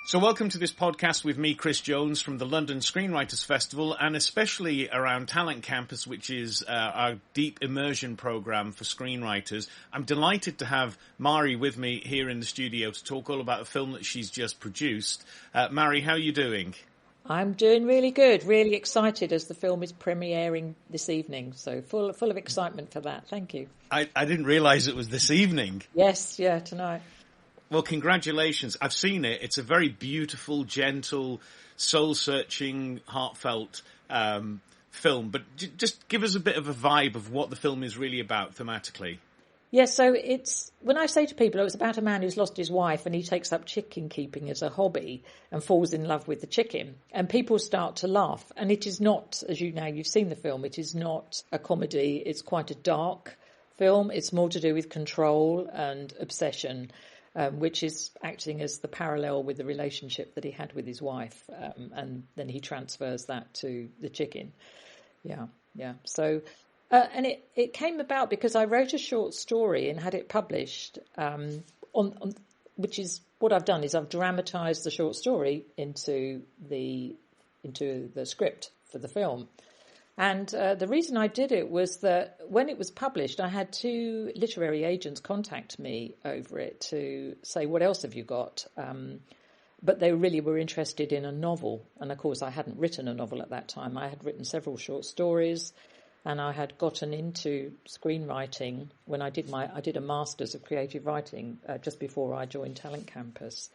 So welcome to this podcast with me, Chris Jones, from the London Screenwriters Festival, and especially around Talent Campus, which is our deep immersion program for screenwriters. I'm delighted to have Mari with me here in the studio to talk all about a film that she's just produced. Mari, how are you doing? I'm doing really good, really excited as the film is premiering this evening. So full of excitement for that. Thank you. I didn't realise it was this evening. Yes, yeah, tonight. Well, congratulations. I've seen it. It's a very beautiful, gentle, soul-searching, heartfelt film. But just give us a bit of a vibe of what the film is really about thematically. Yes, so it's, when I say to people, it's about a man who's lost his wife and he takes up chicken keeping as a hobby and falls in love with the chicken. And people start to laugh. And it is not, as you know, you've seen the film, it is not a comedy. It's quite a dark film. It's more to do with control and obsession. Which is acting as the parallel with the relationship that he had with his wife. And then he transfers that to the chicken. Yeah. So, and it came about because I wrote a short story and had it published, which is what I've done is I've dramatised the short story into the script for the film. And the reason I did it was that when it was published, I had 2 literary agents contact me over it to say, what else have you got? But they really were interested in a novel. And, of course, I hadn't written a novel at that time. I had written several short stories and I had gotten into screenwriting when I did a Masters of Creative Writing just before I joined Talent Campus.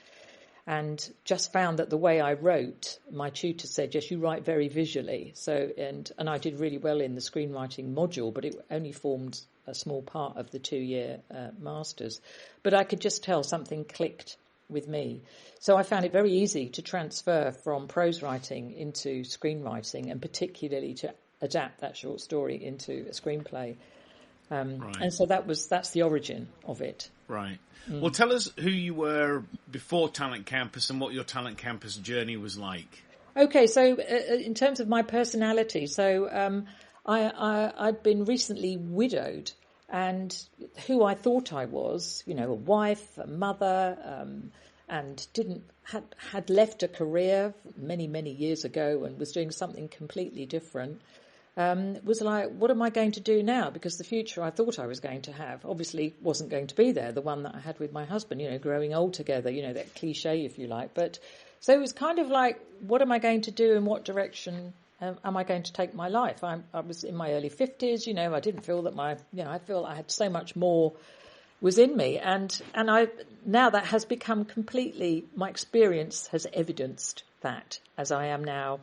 And just found that the way I wrote, my tutor said, yes, you write very visually. So, and I did really well in the screenwriting module, but it only formed a small part of the 2-year masters. But I could just tell something clicked with me. So I found it very easy to transfer from prose writing into screenwriting, and particularly to adapt that short story into a screenplay. Right. And so that's the origin of it. Right. Well, tell us who you were before Talent Campus and what your Talent Campus journey was like. Okay, so in terms of my personality, so I'd been recently widowed, and who I thought I was, a wife, a mother, and had left a career many years ago and was doing something completely different. Was like, what am I going to do now? Because the future I thought I was going to have obviously wasn't going to be there, the one that I had with my husband, growing old together, that cliche, if you like. But so it was kind of like, what am I going to do? In what direction am I going to take my life? I was in my early 50s, I didn't feel that I feel I had so much more was in me. And now that has become completely, my experience has evidenced that, as I am now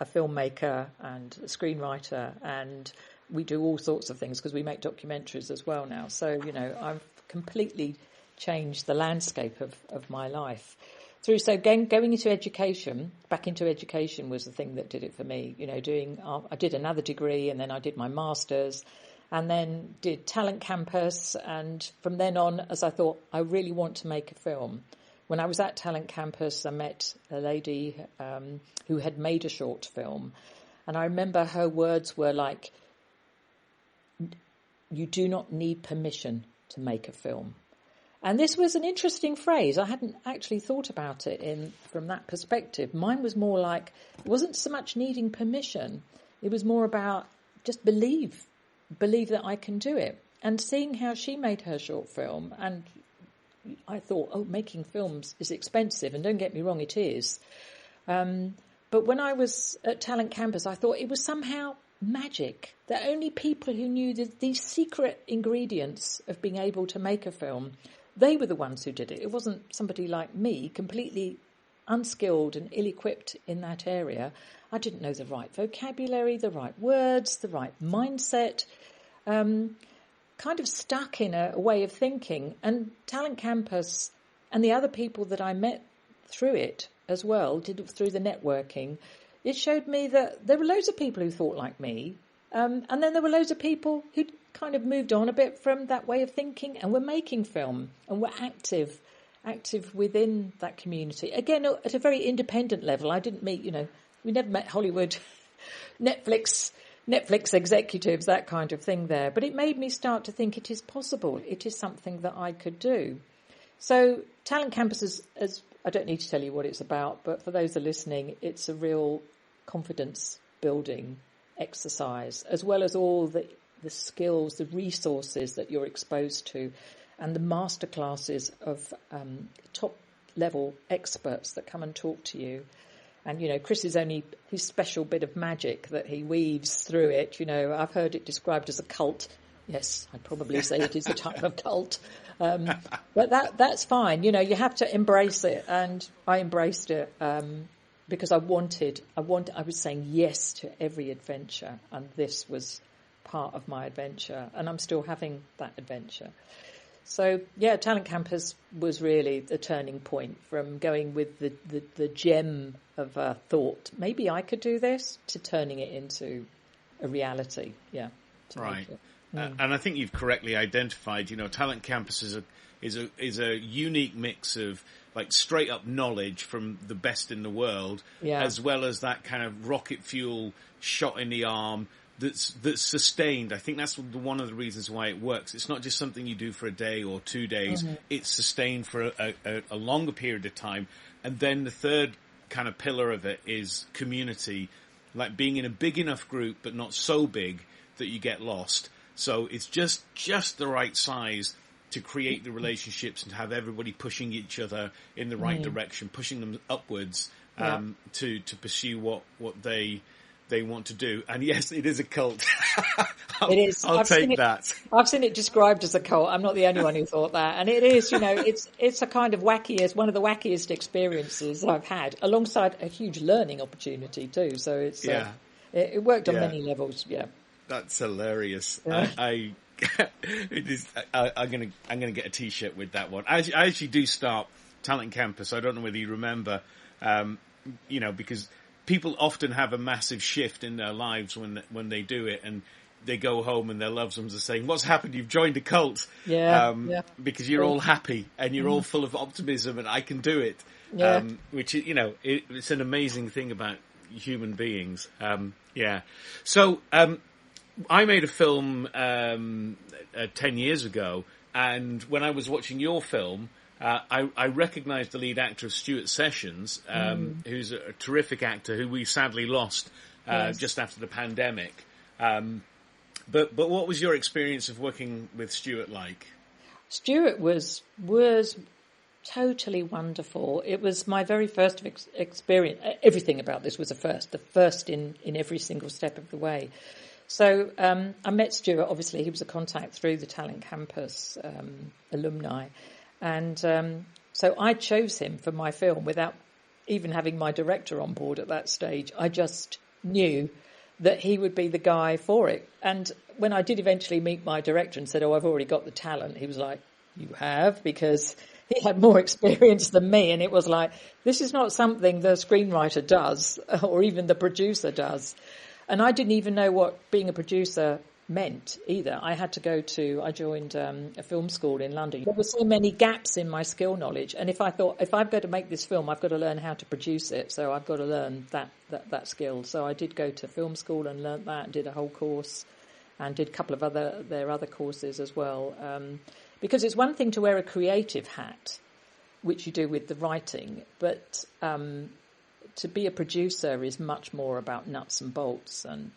a filmmaker and a screenwriter, and we do all sorts of things because we make documentaries as well now. So, I've completely changed the landscape of my life. So going into education, back into education was the thing that did it for me. I did another degree and then I did my master's and then did Talent Campus. And from then on, as I thought, I really want to make a film. When I was at Talent Campus, I met a lady who had made a short film. And I remember her words were like, you do not need permission to make a film. And this was an interesting phrase. I hadn't actually thought about it from that perspective. Mine was more like, it wasn't so much needing permission. It was more about just believe that I can do it. And seeing how she made her short film, and I thought, making films is expensive, and don't get me wrong, it is. But when I was at Talent Campus, I thought it was somehow magic. That only people who knew these secret ingredients of being able to make a film, they were the ones who did it. It wasn't somebody like me, completely unskilled and ill-equipped in that area. I didn't know the right vocabulary, the right words, the right mindset. Kind of stuck in a way of thinking. And Talent Campus and the other people that I met through it as well, through the networking, it showed me that there were loads of people who thought like me. And then there were loads of people who kind of moved on a bit from that way of thinking and were making film and were active within that community. Again, at a very independent level. I didn't meet, we never met Hollywood, Netflix executives, that kind of thing there. But it made me start to think it is possible. It is something that I could do. So Talent Campus has I don't need to tell you what it's about, but for those that are listening, it's a real confidence building exercise, as well as all the skills, the resources that you're exposed to, and the masterclasses of top level experts that come and talk to you. And, Chris is only his special bit of magic that he weaves through it. I've heard it described as a cult. Yes, I'd probably say it is a type of cult. But that's fine. You have to embrace it. And I embraced it because I was saying yes to every adventure. And this was part of my adventure. And I'm still having that adventure. So, yeah, Talent Campus was really the turning point from going with the gem of thought, maybe I could do this, to turning it into a reality. Yeah. Right. And I think you've correctly identified, Talent Campus is a unique mix of like straight up knowledge from the best in the world, as well as that kind of rocket fuel shot in the arm that's sustained. I think that's one of the reasons why it works. It's not just something you do for a day or 2 days. Mm-hmm. It's sustained for a longer period of time. And then the third kind of pillar of it is community, like being in a big enough group, but not so big that you get lost. So it's just the right size to create the relationships and have everybody pushing each other in the right direction, pushing them upwards, to pursue what they want to do. And yes, it is a cult. It is. I'll take that. I've seen it described as a cult. I'm not the only one who thought that. And it is, it's a kind of one of the wackiest experiences I've had, alongside a huge learning opportunity too. So it's, it worked on many levels. Yeah. That's hilarious. Yeah. I'm gonna get a T-shirt with that one. I actually do start Talent Campus. I don't know whether you remember, because people often have a massive shift in their lives when they do it, and they go home and their loved ones are saying, "What's happened? You've joined a cult." Because you're all happy and you're all full of optimism, and I can do it. Yeah. Which it's an amazing thing about human beings. So. I made a film 10 years ago, and when I was watching your film, I recognised the lead actor of Stuart Sessions, who's a terrific actor who we sadly lost just after the pandemic. But what was your experience of working with Stuart like? Stuart was totally wonderful. It was my very first experience. Everything about this was the first in every single step of the way. So I met Stuart, obviously. He was a contact through the Talent Campus alumni. And so I chose him for my film without even having my director on board at that stage. I just knew that he would be the guy for it. And when I did eventually meet my director and said, I've already got the talent, he was like, you have? Because he had more experience than me. And it was like, this is not something the screenwriter does or even the producer does. And I didn't even know what being a producer meant either. I joined a film school in London. There were so many gaps in my skill knowledge. And if I thought, if I've got to make this film, I've got to learn how to produce it. So I've got to learn that skill. So I did go to film school and learnt that, and did a whole course, and did a couple of other courses as well. Because it's one thing to wear a creative hat, which you do with the writing, but to be a producer is much more about nuts and bolts and,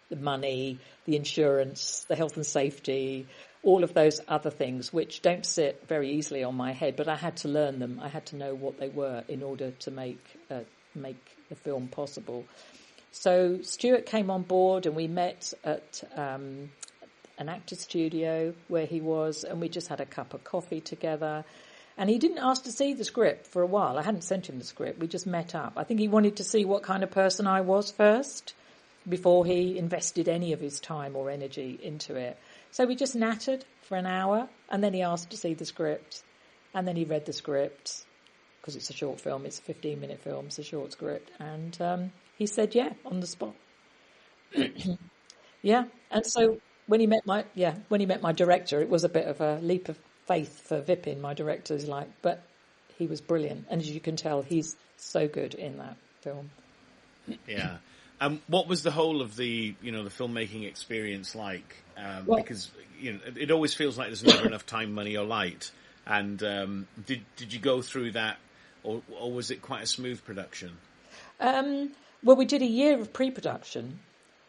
the money, the insurance, the health and safety, all of those other things which don't sit very easily on my head, but I had to learn them. I had to know what they were in order to make the film possible. So Stuart came on board and we met at an actor studio where he was, and we just had a cup of coffee together. And he didn't ask to see the script for a while. I hadn't sent him the script. We just met up. I think he wanted to see what kind of person I was first before he invested any of his time or energy into it. So we just nattered for an hour, and then he asked to see the script, and then he read the script, because it's a short film. It's a 15-minute film. It's a short script. And he said, yeah, on the spot. Yeah. And so when he met my director, it was a bit of a leap of faith for Vipin, my director, is like, but he was brilliant. And as you can tell, he's so good in that film. Yeah. What was the whole of the filmmaking experience like? Because, it always feels like there's never enough time, money or light. And did you go through that, or was it quite a smooth production? Well, we did a year of pre-production.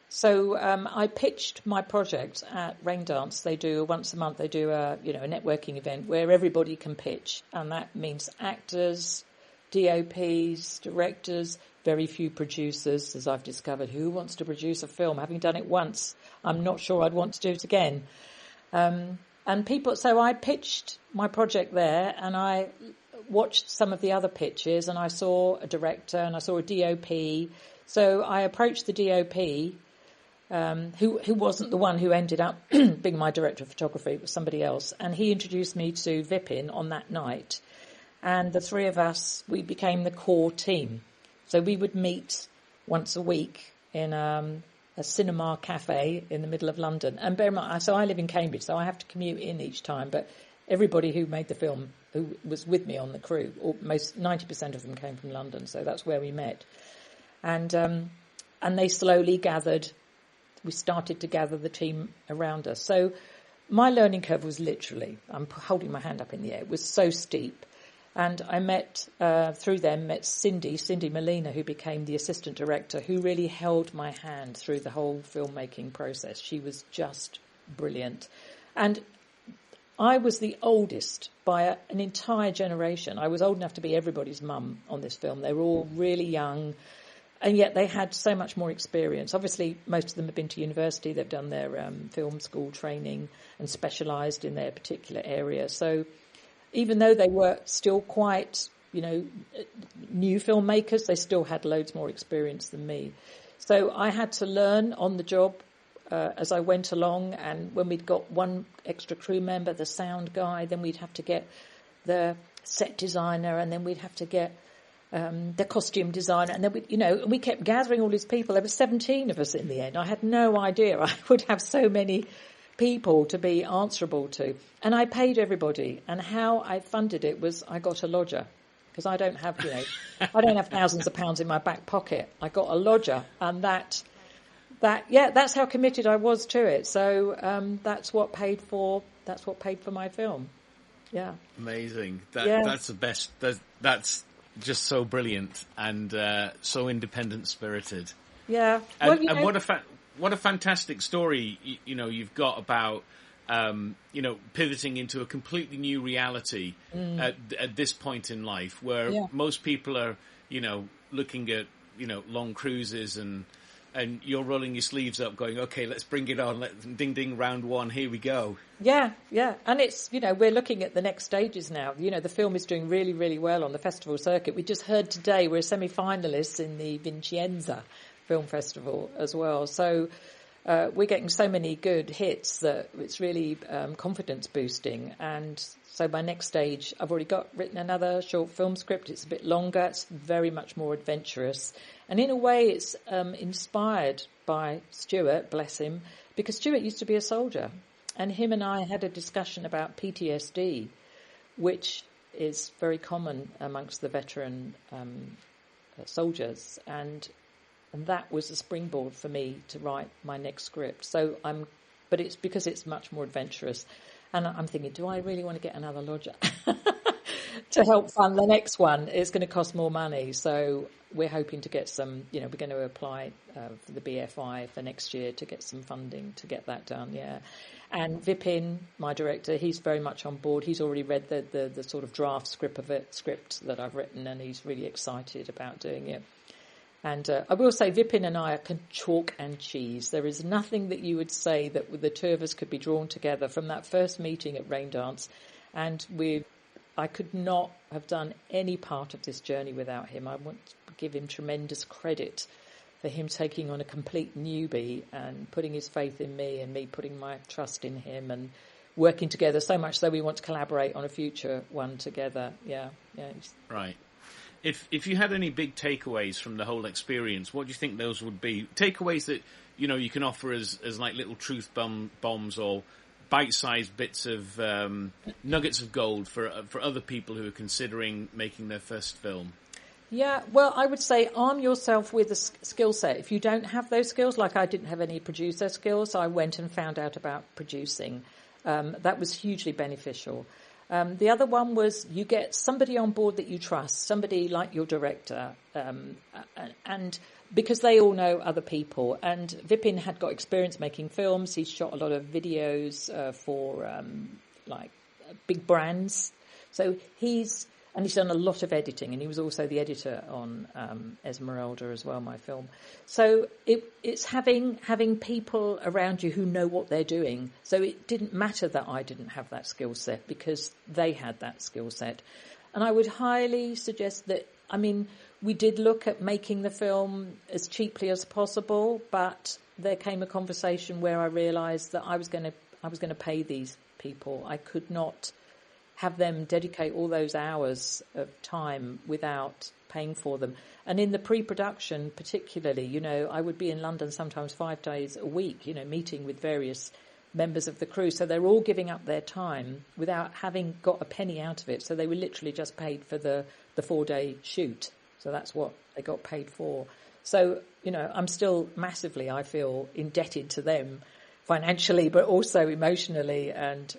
So I pitched my project at Raindance. They do once a month. They do a networking event where everybody can pitch, and that means actors, DOPs, directors, very few producers, as I've discovered. Who wants to produce a film? Having done it once, I'm not sure I'd want to do it again. So I pitched my project there, and I watched some of the other pitches, and I saw a director and I saw a DOP. So I approached the DOP. Who wasn't the one who ended up being my director of photography, it was somebody else. And he introduced me to Vipin on that night. And the three of us, we became the core team. So we would meet once a week in a cinema cafe in the middle of London. And bear in mind, so I live in Cambridge, so I have to commute in each time. But everybody who made the film, who was with me on the crew, almost 90% of them came from London. So that's where we met. And they slowly gathered. We started to gather the team around us. So my learning curve was literally, I'm holding my hand up in the air, it was so steep. And I met Cindy Molina, who became the assistant director, who really held my hand through the whole filmmaking process. She was just brilliant. And I was the oldest by an entire generation. I was old enough to be everybody's mum on this film. They were all really young. And yet they had so much more experience. Obviously, most of them have been to university. They've done their film school training and specialised in their particular area. So even though they were still quite, new filmmakers, they still had loads more experience than me. So I had to learn on the job as I went along. And when we'd got one extra crew member, the sound guy, then we'd have to get the set designer, and then we'd have to get the costume designer, and then we kept gathering all these people. There were 17 of us in the end. I had no idea I would have so many people to be answerable to, and I paid everybody. And how I funded it was I got a lodger, because I don't have thousands of pounds in my back pocket. I got a lodger, and that's how committed I was to it. So that's what paid for my film. Yeah, amazing. That's the best. That's just so brilliant and so independent spirited. Yeah. And what a fantastic story you've got about pivoting into a completely new reality at this point in life, where most people are looking at long cruises, and you're rolling your sleeves up going, okay, let's bring it on. Ding, ding, round one, here we go. Yeah. And it's, we're looking at the next stages now. The film is doing really, really well on the festival circuit. We just heard today we're semi-finalists in the Vicenza Film Festival as well. So we're getting so many good hits that it's really confidence boosting. And so my next stage, I've already written another short film script. It's a bit longer. It's very much more adventurous. And in a way, it's inspired by Stuart, bless him, because Stuart used to be a soldier. And him and I had a discussion about PTSD, which is very common amongst the veteran soldiers. And that was a springboard for me to write my next script. But it's because it's much more adventurous. And I'm thinking, do I really want to get another lodger to help fund the next one? It's going to cost more money. So we're hoping to get some, we're going to apply for the BFI for next year to get some funding to get that done, yeah. And Vipin, my director, he's very much on board. He's already read the sort of draft script that I've written, and he's really excited about doing it. And I will say Vipin and I are chalk and cheese. There is nothing that you would say that the two of us could be drawn together from that first meeting at Raindance. And I could not have done any part of this journey without him. I want to give him tremendous credit for him taking on a complete newbie and putting his faith in me and me putting my trust in him and working together so much so we want to collaborate on a future one together. Yeah. Right. If you had any big takeaways from the whole experience, what do you think those would be? Takeaways that, you can offer as like little truth bombs or bite-sized bits of nuggets of gold for other people who are considering making their first film. Yeah, well, I would say arm yourself with a skill set. If you don't have those skills, like I didn't have any producer skills, I went and found out about producing. That was hugely beneficial. The other one was you get somebody on board that you trust, somebody like your director, and because they all know other people. And Vipin had got experience making films. He's shot a lot of videos for big brands. So he's done a lot of editing, and he was also the editor on Esmeralda as well, my film. So it's having people around you who know what they're doing. So it didn't matter that I didn't have that skill set because they had that skill set. And I would highly suggest that, I mean, we did look at making the film as cheaply as possible, but there came a conversation where I realised that I was going to pay these people. I could not have them dedicate all those hours of time without paying for them. And in the pre-production particularly, you know, I would be in London sometimes 5 days a week, you know, meeting with various members of the crew. So they're all giving up their time without having got a penny out of it. So they were literally just paid for the 4-day shoot. So that's what they got paid for. So, you know, I'm still massively, I feel, indebted to them financially, but also emotionally and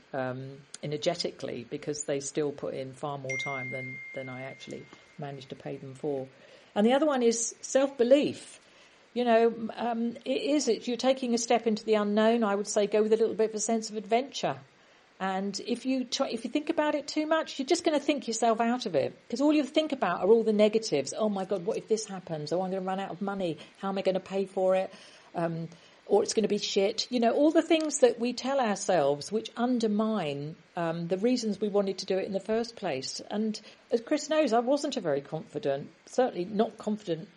energetically, because they still put in far more time than I actually managed to pay them for. And the other one is self-belief. You know, you're taking a step into the unknown. I would say go with a little bit of a sense of adventure. And if you think about it too much, you're just going to think yourself out of it, because all you think about are all the negatives. Oh my God, what if this happens? Oh, I'm going to run out of money. How am I going to pay for it? Or it's going to be shit. You know, all the things that we tell ourselves which undermine the reasons we wanted to do it in the first place. And as Chris knows, I wasn't a very confident, certainly not confident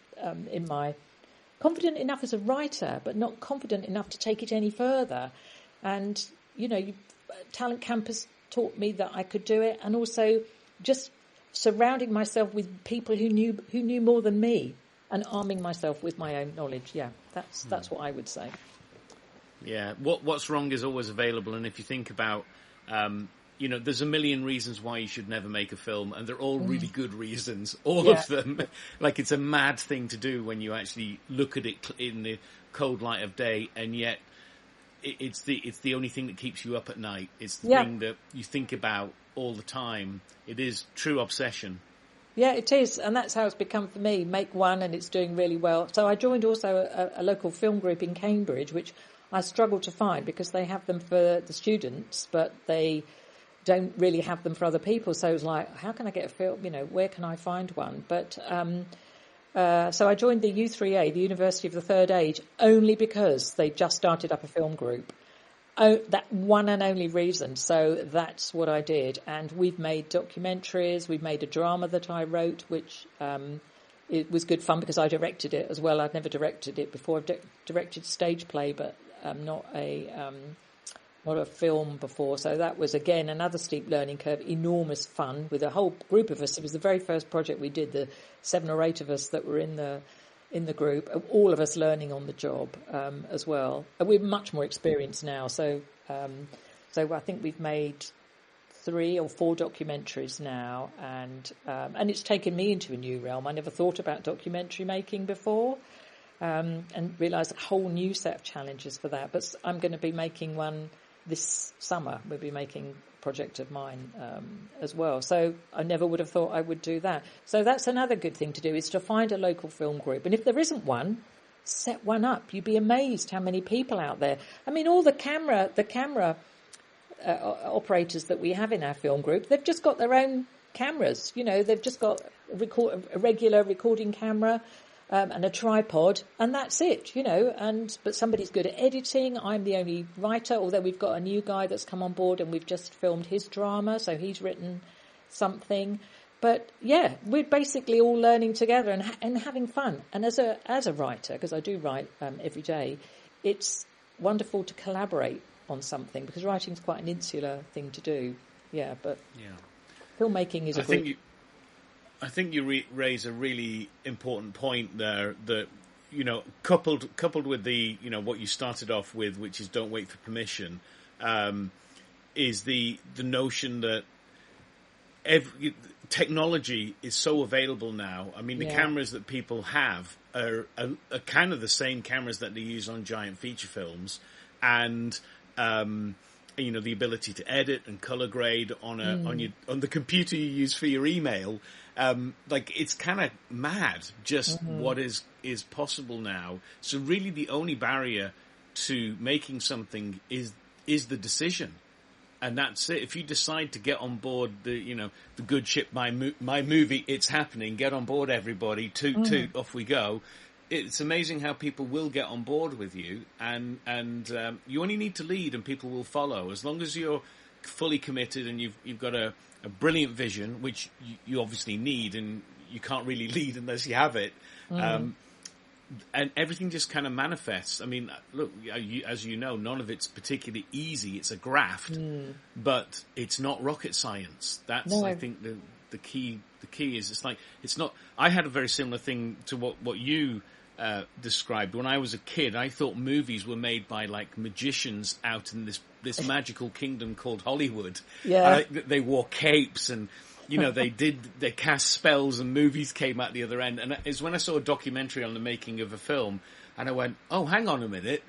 confident enough as a writer, but not confident enough to take it any further. And, you know, Talent Campus taught me that I could do it, and also just surrounding myself with people who knew more than me. And arming myself with my own knowledge, that's what I would say. Yeah, what's wrong is always available, and if you think about, you know, there's a million reasons why you should never make a film, and they're all really good reasons, all of them. Like, it's a mad thing to do when you actually look at it in the cold light of day, and yet it's the only thing that keeps you up at night. It's the thing that you think about all the time. It is true obsession. Yeah, it is, and that's how it's become for me. Make one, and it's doing really well. So I joined also a local film group in Cambridge, which I struggle to find because they have them for the students, but they don't really have them for other people. So it was like, how can I get a film? You know, where can I find one? But so I joined the U3A, the University of the Third Age, only because they just started up a film group. Oh, that one and only reason. So that's what I did. And we've made documentaries. We've made a drama that I wrote, which it was good fun because I directed it as well. I'd never directed it before. I've directed stage play, but not a film before. So that was, again, another steep learning curve, enormous fun with a whole group of us. It was the very first project we did, the 7 or 8 of us that were in the group, all of us learning on the job as well. We're much more experienced now, so I think we've made 3 or 4 documentaries now, and it's taken me into a new realm. I never thought about documentary making before, and realised a whole new set of challenges for that. But I'm going to be making one this summer. We'll be making a project of mine as well. So I never would have thought I would do that. So that's another good thing to do, is to find a local film group. And if there isn't one, set one up. You'd be amazed how many people out there. I mean, all the camera operators that we have in our film group, they've just got their own cameras. You know, they've just got a regular recording camera and a tripod, and that's it, you know. But somebody's good at editing. I'm the only writer, although we've got a new guy that's come on board, and we've just filmed his drama, so he's written something. But yeah, we're basically all learning together and having fun. And as a writer, because I do write every day, it's wonderful to collaborate on something, because writing is quite an insular thing to do. Yeah, but filmmaking is I think you raise a really important point there, that, you know, coupled with the, you know, what you started off with, which is don't wait for permission, is the notion that technology is so available now. I mean, the cameras that people have are kind of the same cameras that they use on giant feature films, and the ability to edit and color grade on the computer you use for your email. It's kind of mad just what is possible now. So really the only barrier to making something is the decision. And that's it. If you decide to get on board the good ship, my movie, it's happening. Get on board, everybody. Toot, off we go. It's amazing how people will get on board with you, and you only need to lead, and people will follow. As long as you're fully committed and you've got a brilliant vision, which you obviously need, and you can't really lead unless you have it. And everything just kind of manifests. I mean, look, as you know, none of it's particularly easy. It's a graft, but it's not rocket science. That's, I think, the key. The key is it's not. I had a very similar thing to what you described. When I was a kid, I thought movies were made by like magicians out in this magical kingdom called Hollywood. Yeah, they wore capes and. They cast spells and movies came out the other end. And it's when I saw a documentary on the making of a film and I went, oh, hang on a minute.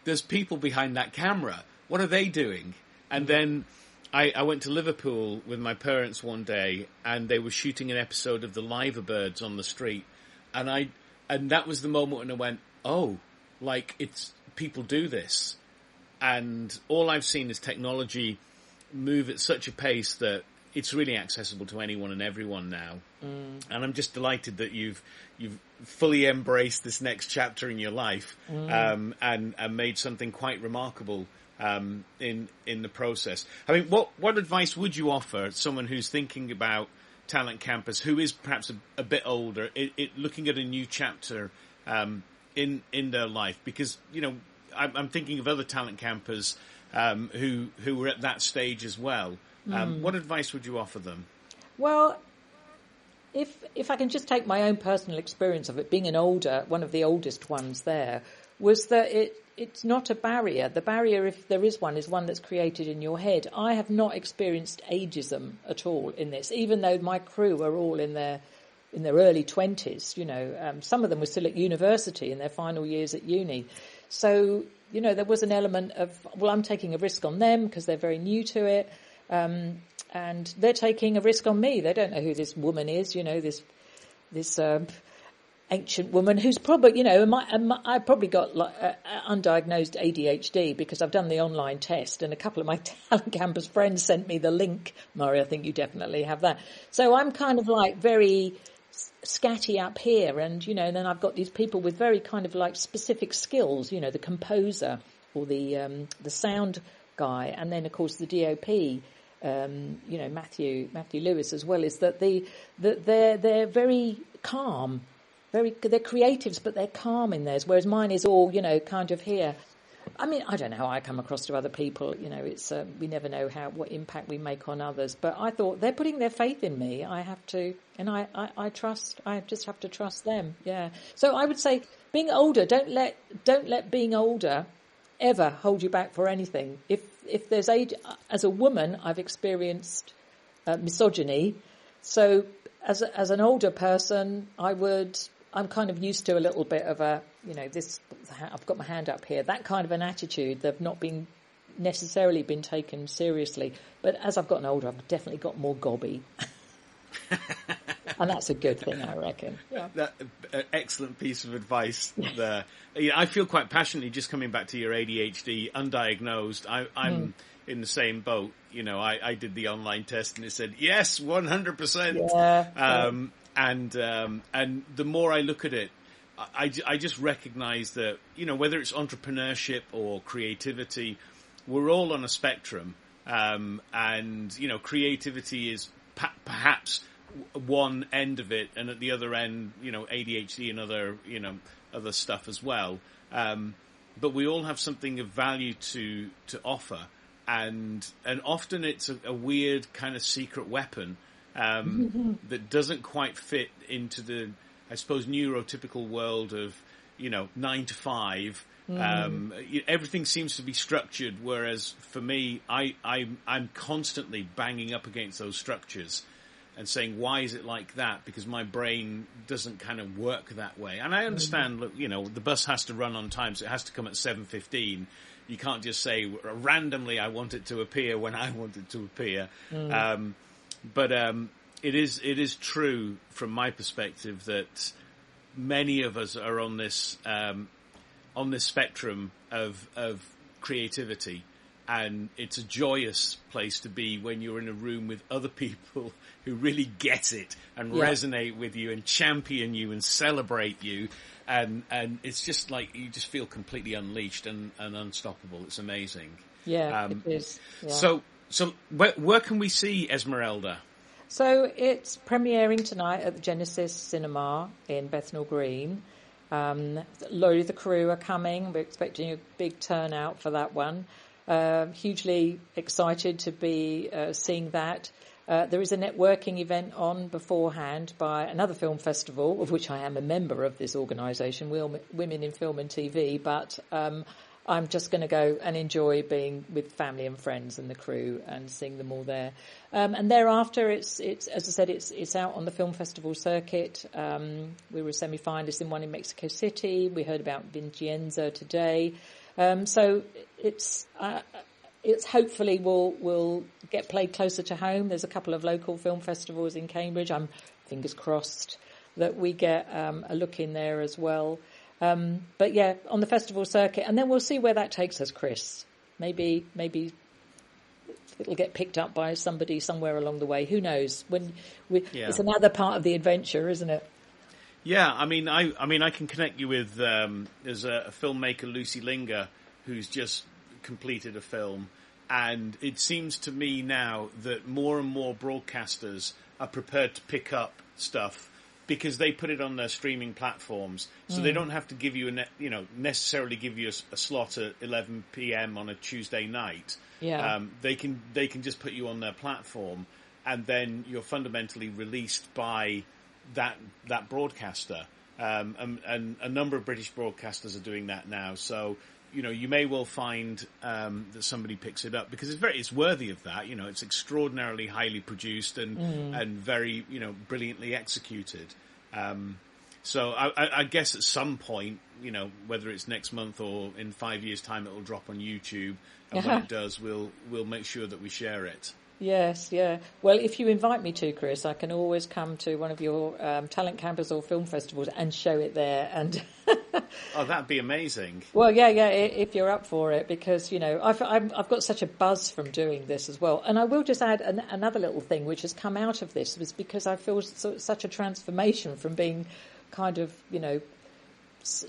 There's people behind that camera. What are they doing? And then I went to Liverpool with my parents one day and they were shooting an episode of the Liver Birds on the street. And that was the moment when I went, oh, it's people do this. And all I've seen is technology move at such a pace that it's really accessible to anyone and everyone now. And I'm just delighted that you've fully embraced this next chapter in your life, and made something quite remarkable, in the process. I mean, what advice would you offer someone who's thinking about Talent Campus, who is perhaps a bit older, looking at a new chapter, in their life? Because, I'm thinking of other Talent Campers, who were at that stage as well. What advice would you offer them? Well, if I can just take my own personal experience of it, being one of the oldest ones there, was that it's not a barrier. The barrier, if there is one that's created in your head. I have not experienced ageism at all in this, even though my crew are all in their early 20s. Some of them were still at university in their final years at uni. So, there was an element of, well, I'm taking a risk on them because they're very new to it. And they're taking a risk on me. They don't know who this woman is, this ancient woman who's probably, I probably got undiagnosed ADHD because I've done the online test and a couple of my Talent Campus friends sent me the link. Murray, I think you definitely have that. So I'm kind of very scatty up here and, then I've got these people with very kind of specific skills, the composer or the sound guy, and then of course the DOP, Matthew Lewis as well, is that they're very calm, they're creatives, but they're calm in theirs, whereas mine is all, kind of here. I mean, I don't know how I come across to other people, it's, we never know what impact we make on others, but I thought they're putting their faith in me. I have to, and I just have to trust them. Yeah. So I would say being older, don't let being older ever hold you back for anything. If there's age, as a woman, I've experienced misogyny. So as an older person, I'm kind of used to a little bit of I've got my hand up here, that kind of an attitude. They've not necessarily been taken seriously. But as I've gotten older, I've definitely got more gobby. And that's a good thing, I reckon. Yeah. Excellent piece of advice there. I feel quite passionately, just coming back to your ADHD, undiagnosed. I'm in the same boat. I did the online test and it said, yes, 100%. Yeah. And the more I look at it, I just recognize that, whether it's entrepreneurship or creativity, we're all on a spectrum. And, creativity is perhaps one end of it, and at the other end, ADHD and other stuff as well. But we all have something of value to offer, and often it's a weird kind of secret weapon that doesn't quite fit into the, I suppose, neurotypical world of 9 to 5. Everything seems to be structured, whereas for me, I'm constantly banging up against those structures. and saying, why is it like that? Because my brain doesn't kind of work that way. And I understand, look, you know, the bus has to run on time, so it has to come at 7:15. You can't just say randomly, I want it to appear when I want it to appear. But it is true from my perspective that many of us are on this spectrum of creativity. And it's a joyous place to be when you're in a room with other people who really get it and resonate with you and champion you and celebrate you. And it's just like you just feel completely unleashed and unstoppable. It's amazing. Yeah, it is. Yeah. So where can we see Esmeralda? So it's premiering tonight at the Genesis Cinema in Bethnal Green. A load of the crew are coming. We're expecting a big turnout for that one. Hugely excited to be seeing that. There is a networking event on beforehand by another film festival, of which I am a member of this organisation, Women in Film and TV, but I'm just going to go and enjoy being with family and friends and the crew and seeing them all there. And thereafter, it's as I said, it's out on the film festival circuit. We were a semi-finalist in one in Mexico City. We heard about Vincenza today. So it's hopefully will get played closer to home. There's a couple of local film festivals in Cambridge. I'm fingers crossed that we get a look in there as well. But yeah, on the festival circuit, and then we'll see where that takes us, Chris. Maybe it'll get picked up by somebody somewhere along the way. Who knows? It's another part of the adventure, isn't it? Yeah, I mean, I can connect you with there's a filmmaker, Lucy Linger, who's just completed a film, and it seems to me now that more and more broadcasters are prepared to pick up stuff because they put it on their streaming platforms, so they don't have to give you necessarily give you a slot at 11 p.m. on a Tuesday night. Yeah, they can just put you on their platform, and then you're fundamentally released by that broadcaster, and a number of British broadcasters are doing that now. So, you know, you may well find that somebody picks it up because it's worthy of that. You know, it's extraordinarily highly produced and very, you know, brilliantly executed. So I guess at some point, you know, whether it's next month or in 5 years' time, it will drop on YouTube, and when it does, we'll make sure that we share it. Yes, yeah. Well, if you invite me to, Chris, I can always come to one of your talent campus or film festivals and show it there. And oh, that'd be amazing. Well, yeah, if you're up for it, because, you know, I've got such a buzz from doing this as well. And I will just add another little thing which has come out of this was because I feel such a transformation from being kind of, you know,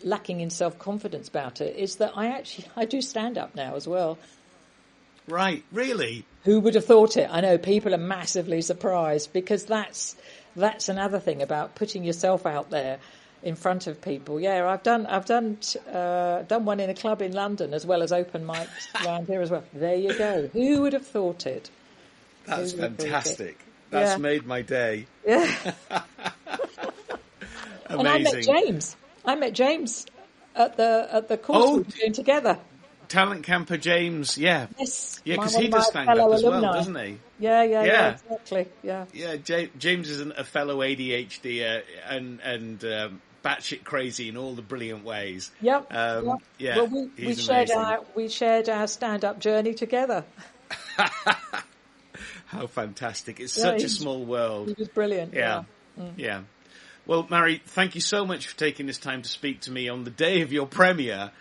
lacking in self-confidence about it, is that I do stand up now as well. Right, really? Who would have thought it? I know people are massively surprised because that's another thing about putting yourself out there in front of people. Yeah, I've done one in a club in London as well as open mics around here as well. There you go. Who would have thought it? That's fantastic. That's made my day. Yeah. Amazing. And I met James at the course we were doing together. Talent camper James, yeah. Yes. Yeah, because he does stand up as well, doesn't he? Yeah, exactly, yeah. Yeah, James is a fellow ADHD and batshit crazy in all the brilliant ways. Yep. Yeah, well, we shared our stand-up journey together. How fantastic. It's such a small world. He was brilliant. Yeah. Well, Mary, thank you so much for taking this time to speak to me on the day of your premiere,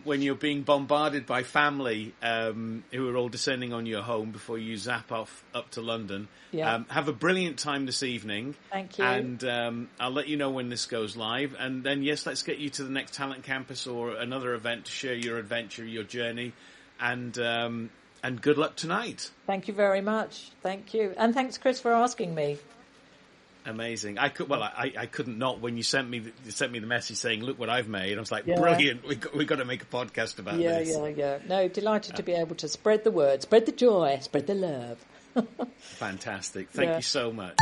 when you're being bombarded by family who are all descending on your home before you zap off up to London. Yeah. Have a brilliant time this evening. Thank you. And I'll let you know when this goes live. And then, yes, let's get you to the next Talent Campus or another event to share your adventure, your journey. And good luck tonight. Thank you very much. Thank you. And thanks, Chris, for asking me. Amazing. I couldn't not when you sent me the message saying, "Look what I've made." I was like, "Brilliant! We got to make a podcast about this." Yeah. No, delighted to be able to spread the word, spread the joy, spread the love. Fantastic. Thank you so much.